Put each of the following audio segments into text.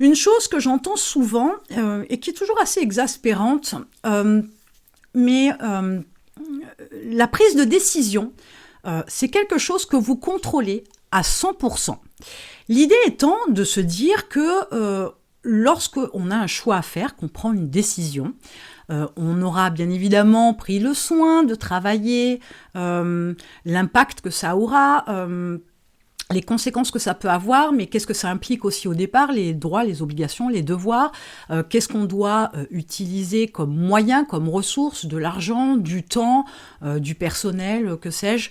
Une chose que j'entends souvent et qui est toujours assez exaspérante, mais la prise de décision, c'est quelque chose que vous contrôlez à 100%. L'idée étant de se dire que lorsqu'on a un choix à faire, qu'on prend une décision, on aura bien évidemment pris le soin de travailler l'impact que ça aura, les conséquences que ça peut avoir, mais qu'est-ce que ça implique aussi au départ, les droits, les obligations, les devoirs, qu'est-ce qu'on doit utiliser comme moyen, comme ressource, de l'argent, du temps, du personnel, que sais-je.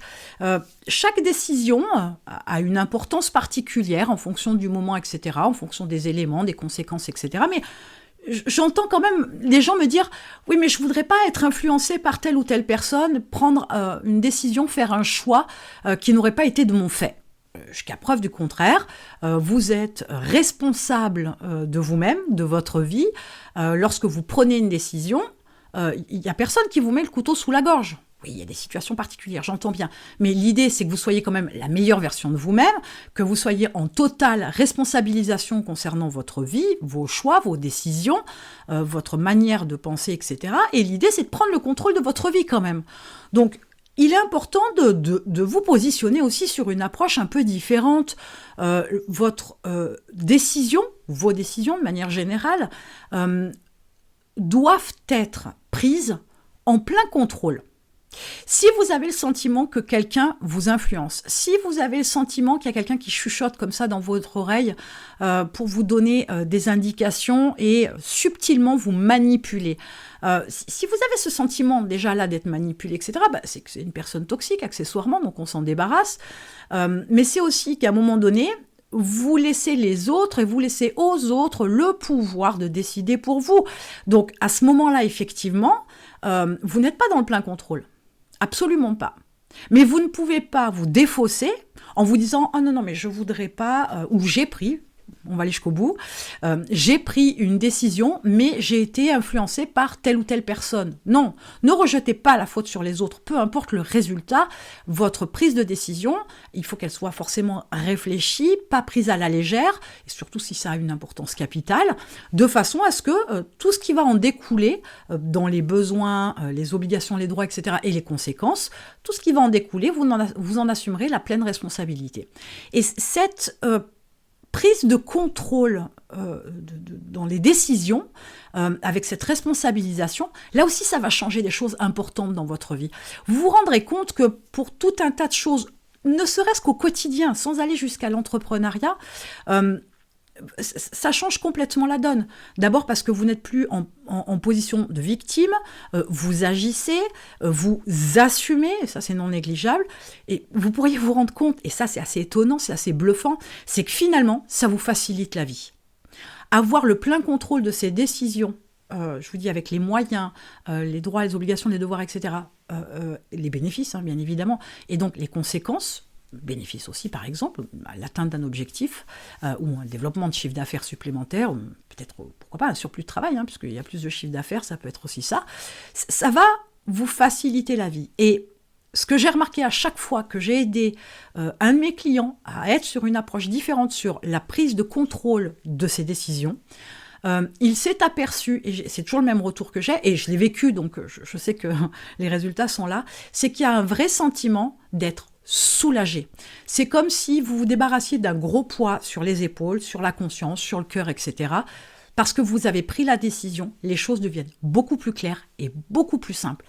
Chaque décision a une importance particulière en fonction du moment, etc., en fonction des éléments, des conséquences, etc. Mais j'entends quand même les gens me dire « Oui, mais je voudrais pas être influencé par telle ou telle personne, prendre une décision, faire un choix qui n'aurait pas été de mon fait. » Jusqu'à preuve du contraire, vous êtes responsable de vous-même, de votre vie. Lorsque vous prenez une décision, il n'y a personne qui vous met le couteau sous la gorge. Oui, il y a des situations particulières, j'entends bien. Mais l'idée, c'est que vous soyez quand même la meilleure version de vous-même, que vous soyez en totale responsabilisation concernant votre vie, vos choix, vos décisions, votre manière de penser, etc. Et l'idée, c'est de prendre le contrôle de votre vie quand même. Donc, il est important de vous positionner aussi sur une approche un peu différente. Votre décision, vos décisions de manière générale, doivent être prises en plein contrôle. Si vous avez le sentiment que quelqu'un vous influence, si vous avez le sentiment qu'il y a quelqu'un qui chuchote comme ça dans votre oreille pour vous donner des indications et subtilement vous manipuler, si vous avez ce sentiment déjà là d'être manipulé, etc., c'est que c'est une personne toxique accessoirement, donc on s'en débarrasse. Mais c'est aussi qu'à un moment donné, vous laissez les autres et vous laissez aux autres le pouvoir de décider pour vous. Donc à ce moment-là, effectivement, vous n'êtes pas dans le plein contrôle. Absolument pas. Mais vous ne pouvez pas vous défausser en vous disant « Ah non, non, mais je voudrais pas, ou j'ai pris, on va aller jusqu'au bout, j'ai pris une décision, mais j'ai été influencé par telle ou telle personne. » Non, ne rejetez pas la faute sur les autres, peu importe le résultat, votre prise de décision, il faut qu'elle soit forcément réfléchie, pas prise à la légère, et surtout si ça a une importance capitale, de façon à ce que tout ce qui va en découler, dans les besoins, les obligations, les droits, etc., et les conséquences, tout ce qui va en découler, vous en assumerez la pleine responsabilité. Et cette prise de contrôle dans les décisions, avec cette responsabilisation, là aussi ça va changer des choses importantes dans votre vie. Vous vous rendrez compte que pour tout un tas de choses, ne serait-ce qu'au quotidien, sans aller jusqu'à l'entrepreneuriat, ça change complètement la donne. D'abord parce que vous n'êtes plus en position de victime, vous agissez, vous assumez, et ça c'est non négligeable, et vous pourriez vous rendre compte, et ça c'est assez étonnant, c'est assez bluffant, c'est que finalement ça vous facilite la vie. Avoir le plein contrôle de ces décisions, je vous dis avec les moyens, les droits, les obligations, les devoirs, etc., les bénéfices bien évidemment, et donc les conséquences, bénéfices aussi, par exemple, l'atteinte d'un objectif ou un développement de chiffre d'affaires supplémentaire, peut-être, pourquoi pas, un surplus de travail, puisqu'il y a plus de chiffre d'affaires, ça peut être aussi ça. Ça va vous faciliter la vie. Et ce que j'ai remarqué à chaque fois que j'ai aidé un de mes clients à être sur une approche différente sur la prise de contrôle de ses décisions, il s'est aperçu, et c'est toujours le même retour que j'ai, et je l'ai vécu, donc je sais que les résultats sont là, c'est qu'il y a un vrai sentiment d'être soulagé. C'est comme si vous vous débarrassiez d'un gros poids sur les épaules, sur la conscience, sur le cœur, etc. Parce que vous avez pris la décision, les choses deviennent beaucoup plus claires et beaucoup plus simples.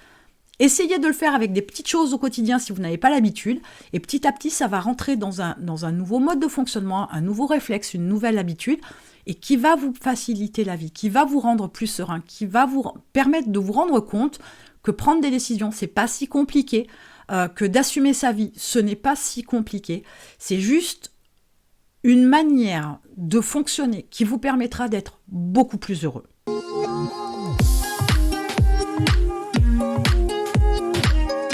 Essayez de le faire avec des petites choses au quotidien si vous n'avez pas l'habitude, et petit à petit, ça va rentrer dans un nouveau mode de fonctionnement, un nouveau réflexe, une nouvelle habitude, et qui va vous faciliter la vie, qui va vous rendre plus serein, qui va vous permettre de vous rendre compte que prendre des décisions, c'est pas si compliqué, que d'assumer sa vie, ce n'est pas si compliqué. C'est juste une manière de fonctionner qui vous permettra d'être beaucoup plus heureux.